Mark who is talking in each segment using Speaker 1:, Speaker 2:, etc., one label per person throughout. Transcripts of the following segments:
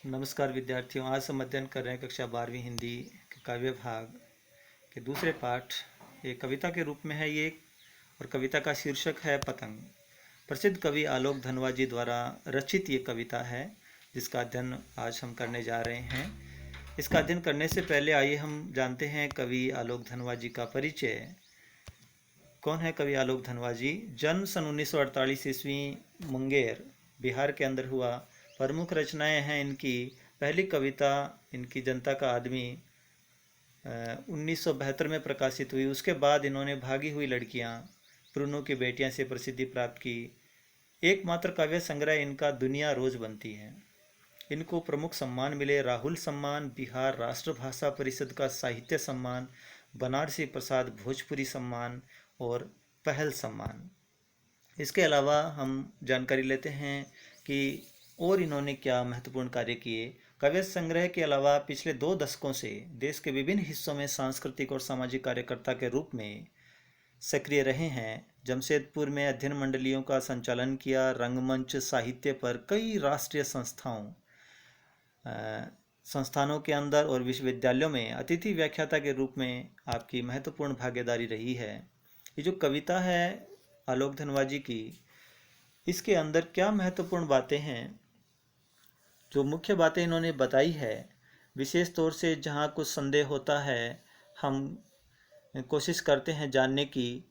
Speaker 1: नमस्कार विद्यार्थियों। आज हम अध्ययन कर रहे हैं कक्षा 12वीं हिंदी के काव्य भाग के दूसरे पाठ। ये कविता के रूप में है ये, और कविता का शीर्षक है पतंग। प्रसिद्ध कवि आलोक धनवा जी द्वारा रचित ये कविता है, जिसका अध्ययन आज हम करने जा रहे हैं। इसका अध्ययन करने से पहले आइए हम जानते हैं कवि आलोक धनवा जी का परिचय। कौन है कवि आलोक धनवा जी? जन्म सन 1948 ईस्वी, मुंगेर, बिहार के अंदर हुआ। प्रमुख रचनाएं हैं इनकी। पहली कविता इनकी जनता का आदमी 1972 में प्रकाशित हुई। उसके बाद इन्होंने भागी हुई लड़कियां, प्रुनो की बेटियां से प्रसिद्धि प्राप्त की। एकमात्र काव्य संग्रह इनका दुनिया रोज बनती है। इनको प्रमुख सम्मान मिले: राहुल सम्मान, बिहार राष्ट्रभाषा परिषद का साहित्य सम्मान, बनारसी प्रसाद भोजपुरी सम्मान और पहल सम्मान। इसके अलावा हम जानकारी लेते हैं कि और इन्होंने क्या महत्वपूर्ण कार्य किए। काव्य संग्रह के अलावा पिछले 2 दशकों से देश के विभिन्न हिस्सों में सांस्कृतिक और सामाजिक कार्यकर्ता के रूप में सक्रिय रहे हैं। जमशेदपुर में अध्ययन मंडलियों का संचालन किया। रंगमंच साहित्य पर कई राष्ट्रीय संस्थानों के अंदर और विश्वविद्यालयों में अतिथि व्याख्याता के रूप में आपकी महत्वपूर्ण भागीदारी रही है। ये जो कविता है आलोक धनवा जी की, इसके अंदर क्या महत्वपूर्ण बातें हैं, जो मुख्य बातें इन्होंने बताई है, विशेष तौर से जहाँ कुछ संदेह होता है हम कोशिश करते हैं जानने की।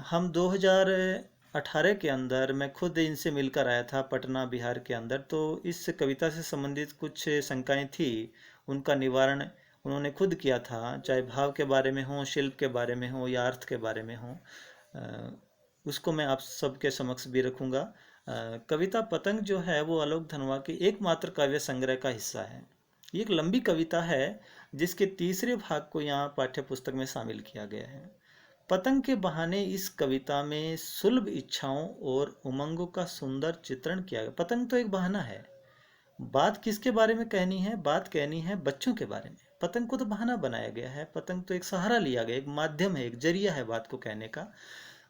Speaker 1: हम 2018 के अंदर मैं खुद इनसे मिलकर आया था पटना, बिहार के अंदर। तो इस कविता से संबंधित कुछ शंकाएं थी, उनका निवारण उन्होंने खुद किया था, चाहे भाव के बारे में हो, शिल्प के बारे में हो या अर्थ के बारे में हो। उसको मैं आप सबके समक्ष भी रखूँगा। कविता पतंग जो है वो आलोक धनवा के एकमात्र काव्य संग्रह का हिस्सा है। ये एक लंबी कविता है जिसके तीसरे भाग को यहाँ पाठ्य पुस्तक में शामिल किया गया है। पतंग के बहाने इस कविता में सुलभ इच्छाओं और उमंगों का सुंदर चित्रण किया गया। पतंग तो एक बहाना है। बात किसके बारे में कहनी है? बात कहनी है बच्चों के बारे में। पतंग को तो बहाना बनाया गया है, पतंग तो एक सहारा लिया गया, एक माध्यम है, एक जरिया है बात को कहने का।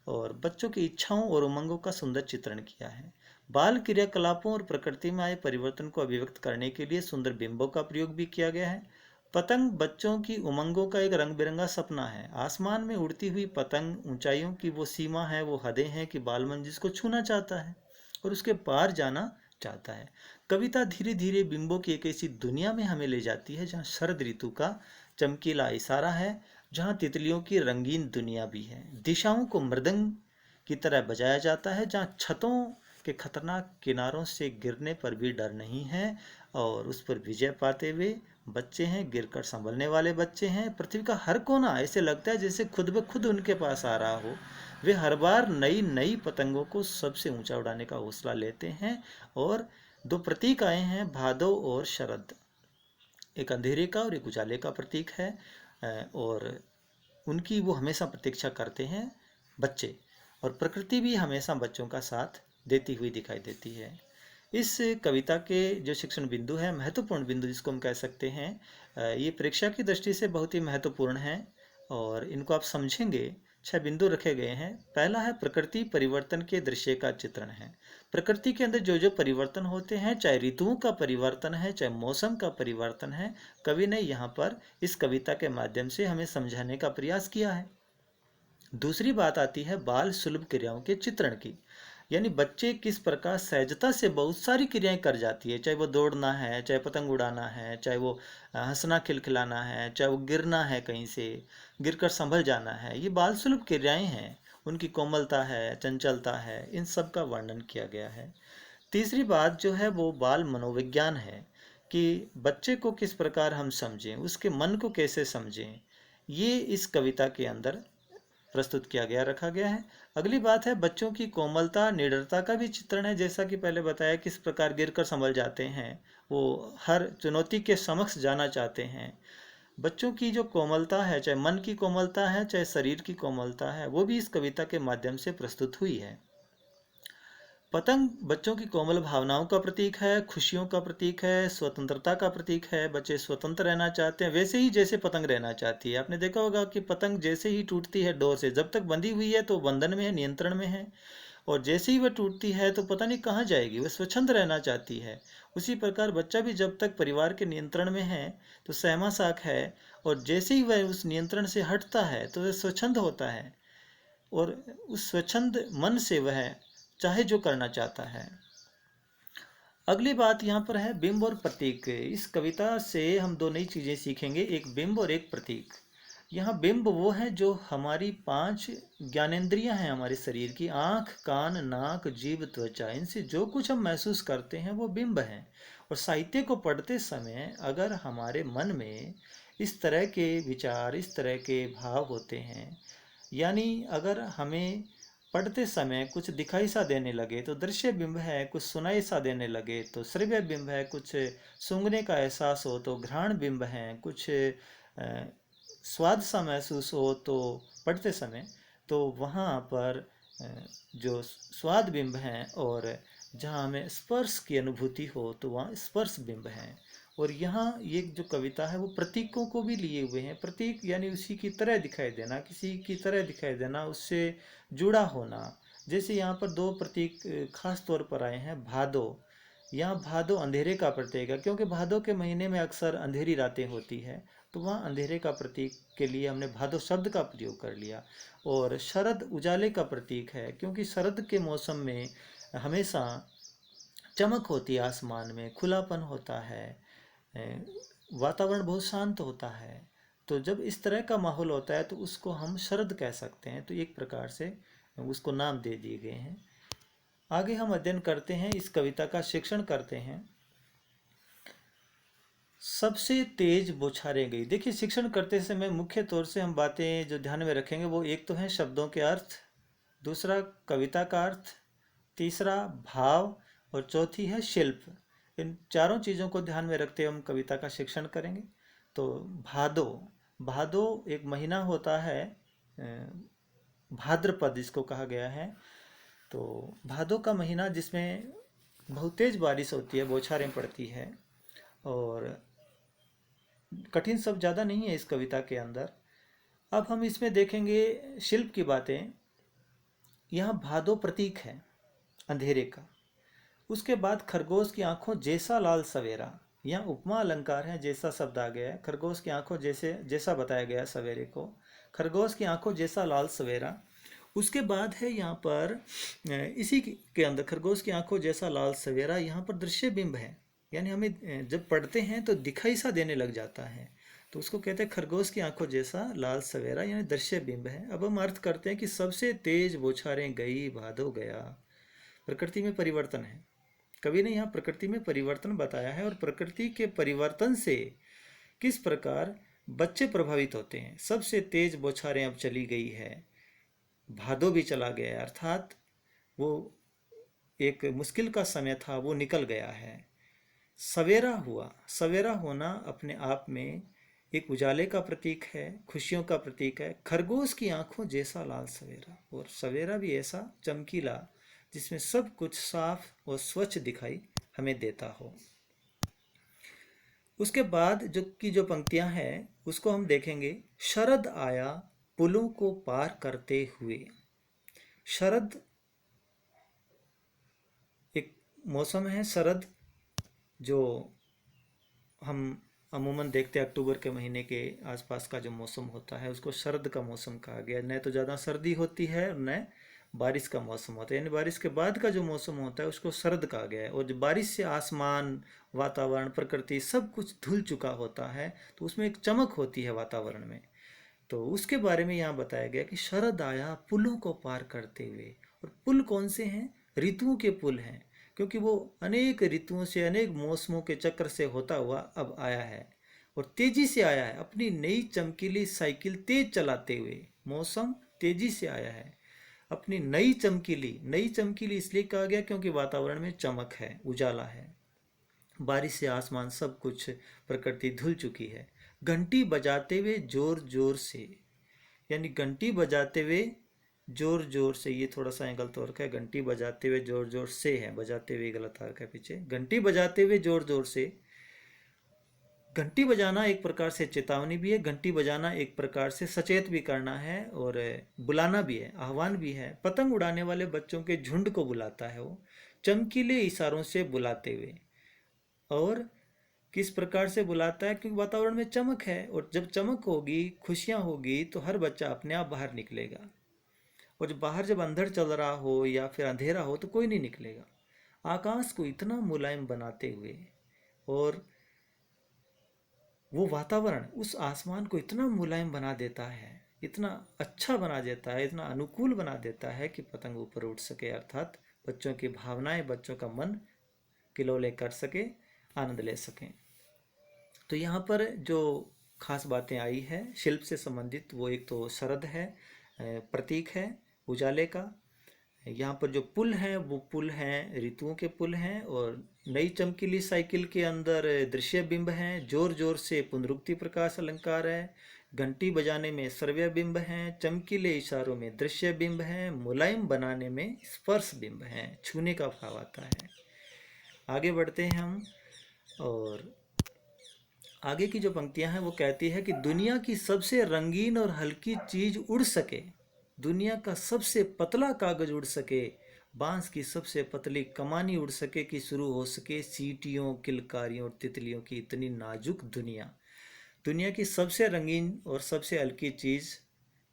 Speaker 1: और बच्चों की इच्छाओं और उमंगों का सुंदर चित्रण किया है। बाल क्रियाकलापों और प्रकृति में आए परिवर्तन को अभिव्यक्त करने के लिए सुंदर बिंबों का प्रयोग भी किया गया है। पतंग बच्चों की उमंगों का एक रंग बिरंगा सपना है। आसमान में उड़ती हुई पतंग ऊंचाइयों की वो सीमा है, वो हदें हैं कि बालमन जिसको छूना चाहता है और उसके पार जाना चाहता है। कविता धीरे धीरे बिंबों की एक ऐसी दुनिया में हमें ले जाती है जहाँ शरद ऋतु का चमकीला इशारा है, जहाँ तितलियों की रंगीन दुनिया भी है। दिशाओं को मृदंग की तरह बजाया जाता है, जहाँ छतों के खतरनाक किनारों से गिरने पर भी डर नहीं है और उस पर विजय पाते हुए बच्चे हैं, गिरकर संभलने वाले बच्चे हैं। पृथ्वी का हर कोना ऐसे लगता है जैसे खुद ब खुद उनके पास आ रहा हो। वे हर बार नई नई पतंगों को सबसे ऊंचा उड़ाने का हौसला लेते हैं। और 2 प्रतीक आए हैं, भादो और शरद। एक अंधेरे का और एक उजाले का प्रतीक है, और उनकी वो हमेशा प्रतीक्षा करते हैं बच्चे। और प्रकृति भी हमेशा बच्चों का साथ देती हुई दिखाई देती है। इस कविता के जो शिक्षण बिंदु है, महत्वपूर्ण बिंदु जिसको हम कह सकते हैं, ये परीक्षा की दृष्टि से बहुत ही महत्वपूर्ण है और इनको आप समझेंगे। 6 बिंदु रखे गए हैं। पहला है प्रकृति परिवर्तन के दृश्य का चित्रण है। प्रकृति के अंदर जो जो परिवर्तन होते हैं, चाहे ऋतुओं का परिवर्तन है, चाहे मौसम का परिवर्तन है, कवि ने यहाँ पर इस कविता के माध्यम से हमें समझाने का प्रयास किया है। दूसरी बात आती है बाल सुलभ क्रियाओं के चित्रण की, यानी बच्चे किस प्रकार सहजता से बहुत सारी क्रियाएं कर जाती है, चाहे वो दौड़ना है, चाहे पतंग उड़ाना है, चाहे वो हंसना खिलखिलाना है, चाहे वो गिरना है, कहीं से गिरकर संभल जाना है। ये बाल सुलभ क्रियाएं हैं। उनकी कोमलता है, चंचलता है, इन सब का वर्णन किया गया है। तीसरी बात जो है वो बाल मनोविज्ञान है, कि बच्चे को किस प्रकार हम समझें, उसके मन को कैसे समझें, ये इस कविता के अंदर प्रस्तुत किया गया, रखा गया है। अगली बात है बच्चों की कोमलता निडरता का भी चित्रण है। जैसा कि पहले बताया, किस प्रकार गिरकर संभल जाते हैं, वो हर चुनौती के समक्ष जाना चाहते हैं। बच्चों की जो कोमलता है, चाहे मन की कोमलता है, चाहे शरीर की कोमलता है, वो भी इस कविता के माध्यम से प्रस्तुत हुई है। पतंग बच्चों की कोमल भावनाओं का प्रतीक है, खुशियों का प्रतीक है, स्वतंत्रता का प्रतीक है। बच्चे स्वतंत्र रहना चाहते हैं, वैसे ही जैसे पतंग रहना चाहती है। आपने देखा होगा कि पतंग जैसे ही टूटती है डोर से, जब तक बंधी हुई है तो बंधन में है, नियंत्रण में है। और जैसे ही वह टूटती है तो पता नहीं कहाँ जाएगी, वह स्वच्छंद रहना चाहती है। उसी प्रकार बच्चा भी जब तक परिवार के नियंत्रण में है तो सहमा साख है, और जैसे ही वह उस नियंत्रण से हटता है तो वह स्वच्छंद होता है, और उस स्वच्छंद मन से वह चाहे जो करना चाहता है। अगली बात यहाँ पर है बिंब और प्रतीक। इस कविता से हम दो नई चीज़ें सीखेंगे, एक बिंब और एक प्रतीक। यहाँ बिंब वो है जो हमारी 5 ज्ञानेंद्रियां हैं हमारे शरीर की, आँख, कान, नाक, जीभ, त्वचा, इनसे जो कुछ हम महसूस करते हैं वो बिंब हैं। और साहित्य को पढ़ते समय अगर हमारे मन में इस तरह के विचार, इस तरह के भाव होते हैं, यानी अगर हमें पढ़ते समय कुछ दिखाई सा देने लगे तो दृश्य बिंब है, कुछ सुनाई सा देने लगे तो श्रव्य बिंब है, कुछ सूंघने का एहसास हो तो घ्राण बिंब है, कुछ स्वाद सा महसूस हो तो पढ़ते समय, तो वहाँ पर जो स्वाद बिंब हैं, और जहाँ हमें स्पर्श की अनुभूति हो तो वहाँ स्पर्श बिंब हैं। और यहाँ ये जो कविता है वो प्रतीकों को भी लिए हुए हैं। प्रतीक यानी उसी की तरह दिखाई देना, किसी की तरह दिखाई देना, उससे जुड़ा होना। जैसे यहाँ पर 2 प्रतीक खास तौर पर आए हैं। भादो, यहाँ भादो अंधेरे का प्रतीक है, क्योंकि भादो के महीने में अक्सर अंधेरी रातें होती है, तो वहाँ अंधेरे का प्रतीक के लिए हमने भादो शब्द का प्रयोग कर लिया। और शरद उजाले का प्रतीक है, क्योंकि शरद के मौसम में हमेशा चमक होती है, आसमान में खुलापन होता है, वातावरण बहुत शांत होता है। तो जब इस तरह का माहौल होता है तो उसको हम शरद कह सकते हैं, तो एक प्रकार से उसको नाम दे दिए गए हैं। आगे हम अध्ययन करते हैं, इस कविता का शिक्षण करते हैं। सबसे तेज बौछारें गई। देखिए, शिक्षण करते समय मुख्य तौर से हम बातें जो ध्यान में रखेंगे वो एक तो है शब्दों के अर्थ, दूसरा कविता का अर्थ, तीसरा भाव, और चौथी है शिल्प। इन चारों चीज़ों को ध्यान में रखते हुए हम कविता का शिक्षण करेंगे। तो भादो, भादो एक महीना होता है, भाद्रपद इसको कहा गया है। तो भादो का महीना जिसमें बहुत तेज बारिश होती है, बौछारें पड़ती है, और कठिन शब्द ज़्यादा नहीं है इस कविता के अंदर। अब हम इसमें देखेंगे शिल्प की बातें। यहाँ भादो प्रतीक है अंधेरे का। उसके बाद खरगोश की आंखों जैसा लाल सवेरा, यहाँ उपमा अलंकार है, जैसा शब्द आ गया है। खरगोश की आंखों जैसे, जैसा बताया गया है सवेरे को, खरगोश की आंखों जैसा लाल सवेरा। उसके बाद है यहाँ पर इसी के अंदर खरगोश की आंखों जैसा लाल सवेरा, यहाँ पर दृश्य बिंब है, यानी हमें जब पढ़ते हैं तो दिखाई सा देने लग जाता है, तो उसको कहते हैं खरगोश की आंखों जैसा लाल सवेरा, यानी दृश्य बिंब है। अब हम अर्थ करते हैं कि सबसे तेज बौछारें गई, भादो गया। प्रकृति में परिवर्तन है, कवि ने यहाँ प्रकृति में परिवर्तन बताया है, और प्रकृति के परिवर्तन से किस प्रकार बच्चे प्रभावित होते हैं। सबसे तेज बौछारें अब चली गई है, भादो भी चला गया है, अर्थात वो एक मुश्किल का समय था वो निकल गया है। सवेरा हुआ, सवेरा होना अपने आप में एक उजाले का प्रतीक है, खुशियों का प्रतीक है। खरगोश की आंखों जैसा लाल सवेरा, और सवेरा भी ऐसा चमकीला जिसमें सब कुछ साफ और स्वच्छ दिखाई हमें देता हो। उसके बाद जो पंक्तियां हैं उसको हम देखेंगे। शरद आया पुलों को पार करते हुए। शरद एक मौसम है, शरद जो हम अमूमन देखते हैं अक्टूबर के महीने के आसपास का जो मौसम होता है उसको शरद का मौसम कहा गया। न तो ज़्यादा सर्दी होती है और न बारिश का मौसम होता है, यानी बारिश के बाद का जो मौसम होता है उसको शरद कहा गया है। और जो बारिश से आसमान, वातावरण, प्रकृति सब कुछ धुल चुका होता है तो उसमें एक चमक होती है वातावरण में। तो उसके बारे में यहाँ बताया गया कि शरद आया पुलों को पार करते हुए। और पुल कौन से हैं? ऋतुओं के पुल हैं, क्योंकि वो अनेक ऋतुओं से, अनेक मौसमों के चक्र से होता हुआ अब आया है, और तेजी से आया है अपनी नई चमकीली साइकिल तेज चलाते हुए। मौसम तेजी से आया है अपनी नई चमकीली, नई चमकीली इसलिए कहा गया क्योंकि वातावरण में चमक है, उजाला है, बारिश से आसमान सब कुछ प्रकृति धुल चुकी है। घंटी बजाते हुए जोर जोर से, यानी घंटी बजाते हुए जोर जोर से, ये थोड़ा सा गलत हो रखा है, घंटी बजाते हुए जोर जोर से है, बजाते हुए गलत आ रखा है पीछे। घंटी बजाते हुए जोर जोर से घंटी बजाना एक प्रकार से चेतावनी भी है, घंटी बजाना एक प्रकार से सचेत भी करना है और बुलाना भी है, आह्वान भी है। पतंग उड़ाने वाले बच्चों के झुंड को बुलाता है वो, चमकीले इशारों से बुलाते हुए। और किस प्रकार से बुलाता है? क्योंकि वातावरण में चमक है, और जब चमक होगी, खुशियाँ होगी, तो हर बच्चा अपने आप बाहर निकलेगा। और जब बाहर जब अंधड़ चल रहा हो या फिर अंधेरा हो तो कोई नहीं निकलेगा। आकाश को इतना मुलायम बनाते हुए, और वो वातावरण उस आसमान को इतना मुलायम बना देता है, इतना अच्छा बना देता है, इतना अनुकूल बना देता है कि पतंग ऊपर उड़ सके, अर्थात बच्चों की भावनाएं, बच्चों का मन किलोले कर सके, आनंद ले सकें। तो यहाँ पर जो खास बातें आई है शिल्प से संबंधित, वो एक तो शरद है, प्रतीक है उजाले का। यहाँ पर जो पुल हैं वो पुल हैं, ऋतुओं के पुल हैं। और नई चमकीली साइकिल के अंदर दृश्य बिंब हैं, जोर जोर से पुनरुक्ति प्रकाश अलंकार है। घंटी बजाने में श्रव्य बिंब हैं, चमकीले इशारों में दृश्य बिंब हैं, मुलायम बनाने में स्पर्श बिंब हैं, छूने का भाव आता है। आगे बढ़ते हैं हम, और आगे की जो पंक्तियां हैं वो कहती है कि दुनिया की सबसे रंगीन और हल्की चीज उड़ सके, दुनिया का सबसे पतला कागज उड़ सके, बांस की सबसे पतली कमानी उड़ सके, कि शुरू हो सके सीटियों, किलकारियों और तितलियों की इतनी नाजुक दुनिया। दुनिया की सबसे रंगीन और सबसे हल्की चीज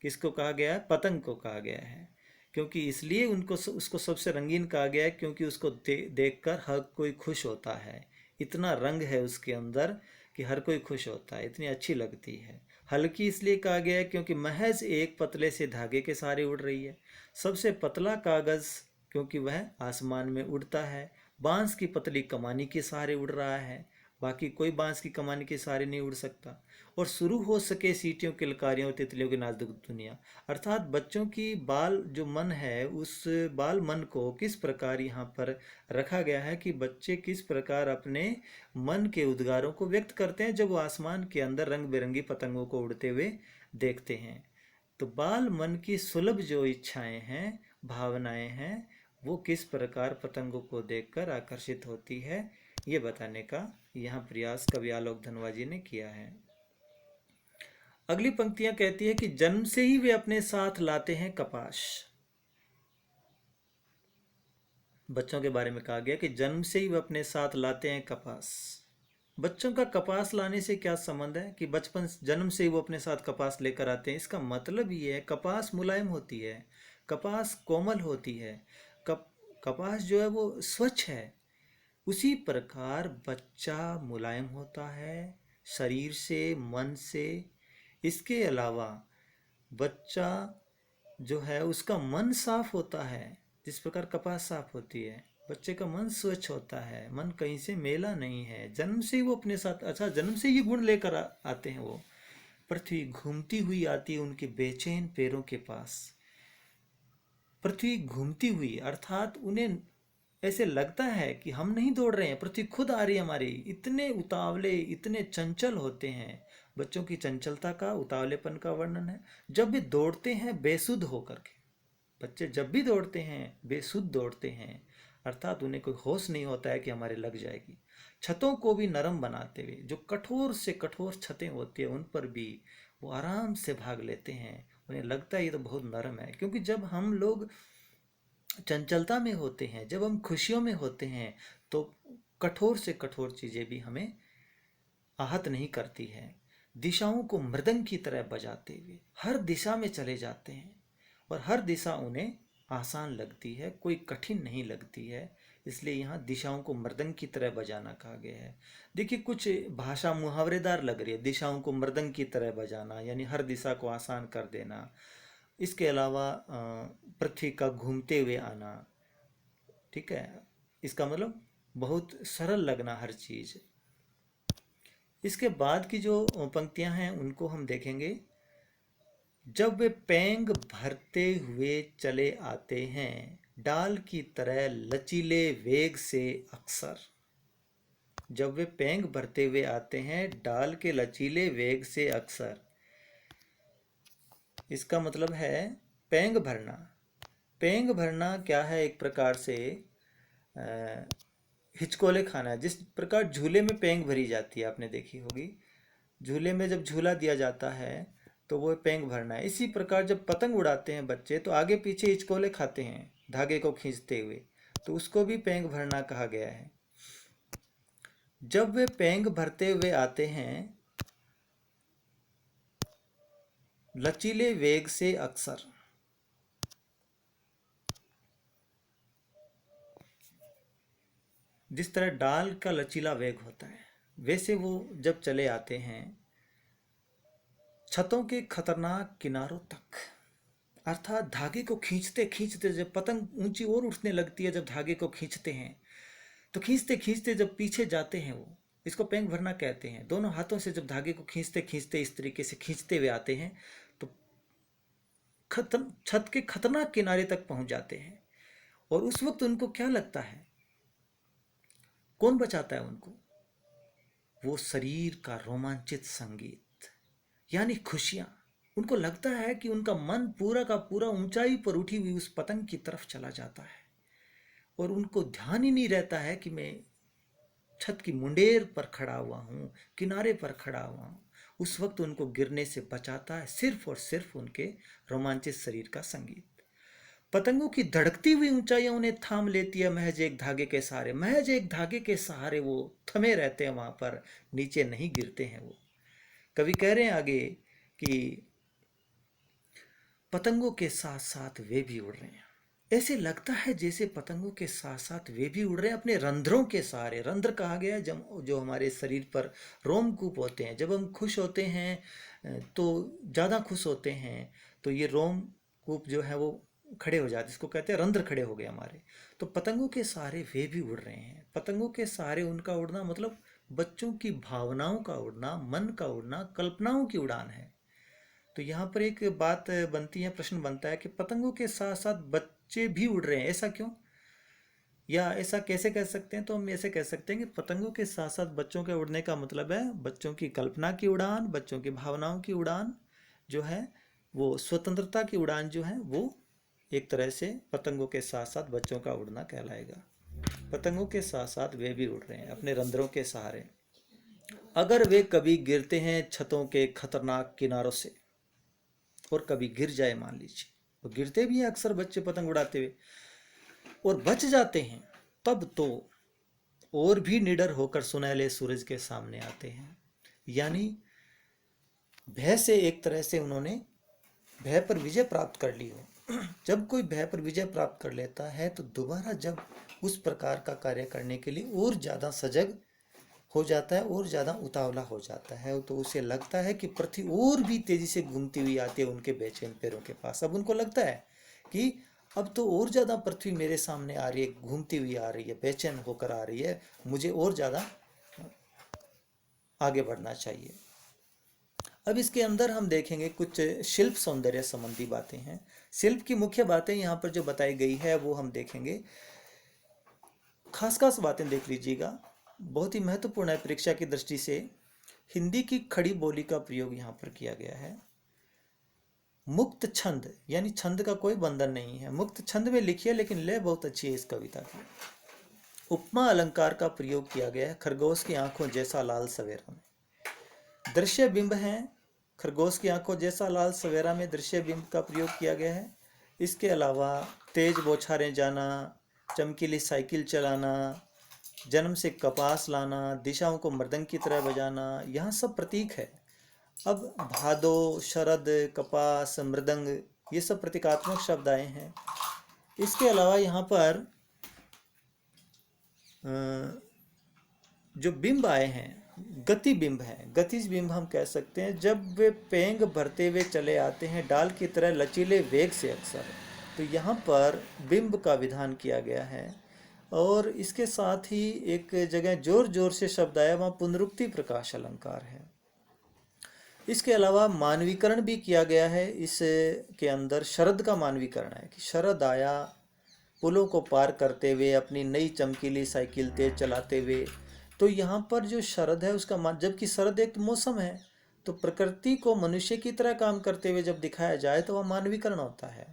Speaker 1: किसको कहा गया है? पतंग को कहा गया है। क्योंकि इसलिए उनको उसको सबसे रंगीन कहा गया है क्योंकि उसको देखकर हर कोई खुश होता है। इतना रंग है उसके अंदर कि हर कोई खुश होता है, इतनी अच्छी लगती है। हल्की इसलिए कहा गया है क्योंकि महज एक पतले से धागे के सहारे उड़ रही है। सबसे पतला कागज क्योंकि वह आसमान में उड़ता है। बांस की पतली कमानी के सहारे उड़ रहा है, बाकी कोई बांस की कमानी के सहारे नहीं उड़ सकता। और शुरू हो सके सीटियों, किलकारियों और तितलियों की नाजुक दुनिया, अर्थात बच्चों की बाल जो मन है, उस बाल मन को किस प्रकार यहाँ पर रखा गया है कि बच्चे किस प्रकार अपने मन के उद्गारों को व्यक्त करते हैं जब वो आसमान के अंदर रंग बिरंगी पतंगों को उड़ते हुए देखते हैं। तो बाल मन की सुलभ जो इच्छाएं हैं, भावनाएं हैं, वो किस प्रकार पतंगों को देखकर आकर्षित होती है, ये बताने का यहाँ प्रयास कवि आलोक धनवा जी ने किया है। अगली पंक्तियां कहती है कि जन्म से ही वे अपने साथ लाते हैं कपास। बच्चों के बारे में कहा गया कि जन्म से ही वे अपने साथ लाते हैं कपास। बच्चों का कपास लाने से क्या संबंध है कि बचपन जन्म से ही वो अपने साथ कपास लेकर आते हैं? इसका मतलब ये है कपास मुलायम होती है, कपास कोमल होती है, कपास जो है वो स्वच्छ है। उसी प्रकार बच्चा मुलायम होता है शरीर से, मन से। इसके अलावा बच्चा जो है उसका मन साफ होता है, जिस प्रकार कपास साफ होती है। बच्चे का मन स्वच्छ होता है, मन कहीं से मेला नहीं है, जन्म से ही वो अपने साथ, अच्छा जन्म से ये गुण लेकर आते हैं वो। पृथ्वी घूमती हुई आती है उनके बेचैन पैरों के पास। पृथ्वी घूमती हुई अर्थात उन्हें ऐसे लगता है कि हम नहीं दौड़ रहे हैं, पृथ्वी खुद आ रही है हमारी। इतने उतावले, इतने चंचल होते हैं। बच्चों की चंचलता का, उतावलेपन का वर्णन है। जब वे दौड़ते हैं बेसुध होकर के, बच्चे जब भी दौड़ते हैं बेसुध दौड़ते हैं, अर्थात उन्हें कोई होश नहीं होता है कि हमारे लग जाएगी। छतों को भी नरम बनाते हुए, जो कठोर से कठोर छतें होती है उन पर भी वो आराम से भाग लेते हैं। उन्हें लगता है ये तो बहुत नरम है, क्योंकि जब हम लोग चंचलता में होते हैं, जब हम खुशियों में होते हैं, तो कठोर से कठोर चीज़ें भी हमें आहत नहीं करती हैं। दिशाओं को मृदंग की तरह बजाते हुए हर दिशा में चले जाते हैं, और हर दिशा उन्हें आसान लगती है, कोई कठिन नहीं लगती है। इसलिए यहाँ दिशाओं को मृदंग की तरह बजाना कहा गया है। देखिए कुछ भाषा मुहावरेदार लग रही है, दिशाओं को मृदंग की तरह बजाना यानी हर दिशा को आसान कर देना। इसके अलावा पृथ्वी का घूमते हुए आना, ठीक है, इसका मतलब बहुत सरल लगना हर चीज़। इसके बाद की जो पंक्तियां हैं उनको हम देखेंगे। जब वे पैंग भरते हुए चले आते हैं डाल की तरह लचीले वेग से अक्सर। जब वे पैंग भरते हुए आते हैं डाल के लचीले वेग से अक्सर, इसका मतलब है पैंग भरना। पैंग भरना क्या है? एक प्रकार से हिचकोले खाना है। जिस प्रकार झूले में पेंग भरी जाती है, आपने देखी होगी, झूले में जब झूला दिया जाता है तो वो पेंग भरना है। इसी प्रकार जब पतंग उड़ाते हैं बच्चे तो आगे पीछे हिचकोले खाते हैं धागे को खींचते हुए, तो उसको भी पेंग भरना कहा गया है। जब वे पेंग भरते हुए आते हैं लचीले वेग से, अक्सर जिस तरह डाल का लचीला वेग होता है वैसे वो जब चले आते हैं छतों के खतरनाक किनारों तक, अर्थात धागे को खींचते खींचते जब पतंग ऊंची और उठने लगती है, जब धागे को खींचते हैं तो खींचते खींचते जब पीछे जाते हैं, वो इसको पेंग भरना कहते हैं। दोनों हाथों से जब धागे को खींचते खींचते इस तरीके से खींचते हुए आते हैं तो छत के खतरनाक किनारे तक पहुंच जाते हैं। और उस वक्त उनको क्या लगता है, कौन बचाता है उनको? वो शरीर का रोमांचित संगीत, यानी खुशियां। उनको लगता है कि उनका मन पूरा का पूरा ऊंचाई पर उठी हुई उस पतंग की तरफ चला जाता है और उनको ध्यान ही नहीं रहता है कि मैं छत की मुंडेर पर खड़ा हुआ हूँ, किनारे पर खड़ा हुआ हूँ। उस वक्त उनको गिरने से बचाता है सिर्फ और सिर्फ उनके रोमांचित शरीर का संगीत। पतंगों की धड़कती हुई ऊंचाइयां उन्हें थाम लेती है महज एक धागे के सहारे। महज एक धागे के सहारे वो थमे रहते हैं वहां पर, नीचे नहीं गिरते हैं। वो कवि कह रहे हैं आगे कि पतंगों के साथ साथ वे भी उड़ रहे हैं। ऐसे लगता है जैसे पतंगों के साथ साथ वे भी उड़ रहे हैं अपने रंध्रों के सहारे। रंध्र कहा गया है जो हमारे शरीर पर रोमकूप होते हैं। जब हम खुश होते हैं तो ज़्यादा खुश होते हैं तो ये रोमकूप जो है वो खड़े हो जाते, इसको कहते हैं रंध्र खड़े हो गए हमारे। तो पतंगों के सहारे वे भी उड़ रहे हैं। पतंगों के सहारे उनका उड़ना मतलब बच्चों की भावनाओं का उड़ना, मन का उड़ना, कल्पनाओं की उड़ान है। तो यहाँ पर एक बात बनती है, प्रश्न बनता है कि पतंगों के साथ साथ बच्चे भी उड़ रहे हैं, ऐसा क्यों? या ऐसा कैसे कह सकते हैं? तो हम ऐसे कह सकते हैं कि पतंगों के साथ साथ बच्चों के उड़ने का मतलब है बच्चों की कल्पना की उड़ान, बच्चों की भावनाओं की उड़ान जो है, वो स्वतंत्रता की उड़ान जो है, वो एक तरह से पतंगों के साथ साथ बच्चों का उड़ना कहलाएगा। पतंगों के साथ साथ वे भी उड़ रहे हैं अपने रंध्रों के सहारे। अगर वे कभी गिरते हैं छतों के खतरनाक किनारों से, और कभी गिर जाए, मान लीजिए, वो गिरते भी हैं अक्सर बच्चे पतंग उड़ाते हुए और बच जाते हैं, तब तो और भी निडर होकर सुनहले सूरज के सामने आते हैं। यानी भय से एक तरह से उन्होंने भय पर विजय प्राप्त कर ली हो। जब कोई भय पर विजय प्राप्त कर लेता है तो दोबारा जब उस प्रकार का कार्य करने के लिए और ज़्यादा सजग हो जाता है और ज़्यादा उतावला हो जाता है, तो उसे लगता है कि पृथ्वी और भी तेज़ी से घूमती हुई आती है उनके बेचैन पैरों के पास। अब उनको लगता है कि अब तो और ज़्यादा पृथ्वी मेरे सामने आ रही है, घूमती हुई आ रही है, बेचैन होकर आ रही है, मुझे और ज़्यादा आगे बढ़ना चाहिए। अब इसके अंदर हम देखेंगे कुछ शिल्प सौंदर्य संबंधी बातें हैं। शिल्प की मुख्य बातें यहाँ पर जो बताई गई है वो हम देखेंगे। खास खास बातें देख लीजिएगा, बहुत ही महत्वपूर्ण है परीक्षा की दृष्टि से। हिंदी की खड़ी बोली का प्रयोग यहाँ पर किया गया है। मुक्त छंद, यानी छंद का कोई बंधन नहीं है, मुक्त छंद में लिखी है, लेकिन लय बहुत अच्छी है इस कविता की। उपमा अलंकार का प्रयोग किया गया है। खरगोश की आंखों जैसा लाल सवेरा में दृश्य बिंब है। खरगोश की आंखों जैसा लाल सवेरा में दृश्य बिंब का प्रयोग किया गया है। इसके अलावा तेज बौछारें जाना, चमकीली साइकिल चलाना, जन्म से कपास लाना, दिशाओं को मृदंग की तरह बजाना, यहाँ सब प्रतीक है। अब भादो, शरद, कपास, मृदंग, ये सब प्रतीकात्मक शब्द आए हैं। इसके अलावा यहाँ पर जो बिंब आए हैं, गति बिंब है, गतिज बिंब हम कह सकते हैं। जब वे पेंग भरते हुए चले आते हैं डाल की तरह लचीले वेग से अक्सर, तो यहाँ पर बिंब का विधान किया गया है। और इसके साथ ही एक जगह जोर जोर से शब्द आया, वहाँ पुनरुक्ति प्रकाश अलंकार है। इसके अलावा मानवीकरण भी किया गया है। इसके अंदर शरद का मानवीकरण है कि शरद आया पुलों को पार करते हुए अपनी नई चमकीली साइकिल तेज चलाते हुए। तो यहाँ पर जो शरद है उसका जबकि शरद एक मौसम है, तो प्रकृति को मनुष्य की तरह काम करते हुए जब दिखाया जाए तो वह मानवीकरण होता है।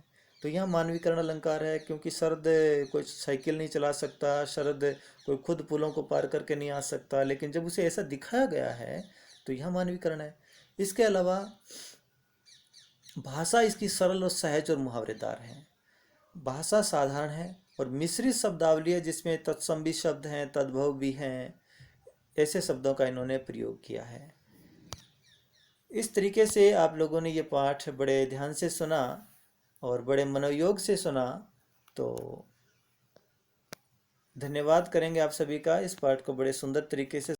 Speaker 1: तो यहाँ मानवीकरण अलंकार है, क्योंकि शरद कोई साइकिल नहीं चला सकता, शरद कोई खुद पुलों को पार करके नहीं आ सकता, लेकिन जब उसे ऐसा दिखाया गया है तो यह मानवीकरण है। इसके अलावा भाषा इसकी सरल और सहज और मुहावरेदार है। भाषा साधारण है और मिश्रित शब्दावली है, जिसमें तत्सम भी शब्द हैं, तद्भव भी हैं, ऐसे शब्दों का इन्होंने प्रयोग किया है। इस तरीके से आप लोगों ने ये पाठ बड़े ध्यान से सुना और बड़े मनोयोग से सुना, तो धन्यवाद करेंगे आप सभी का। इस पाठ को बड़े सुंदर तरीके से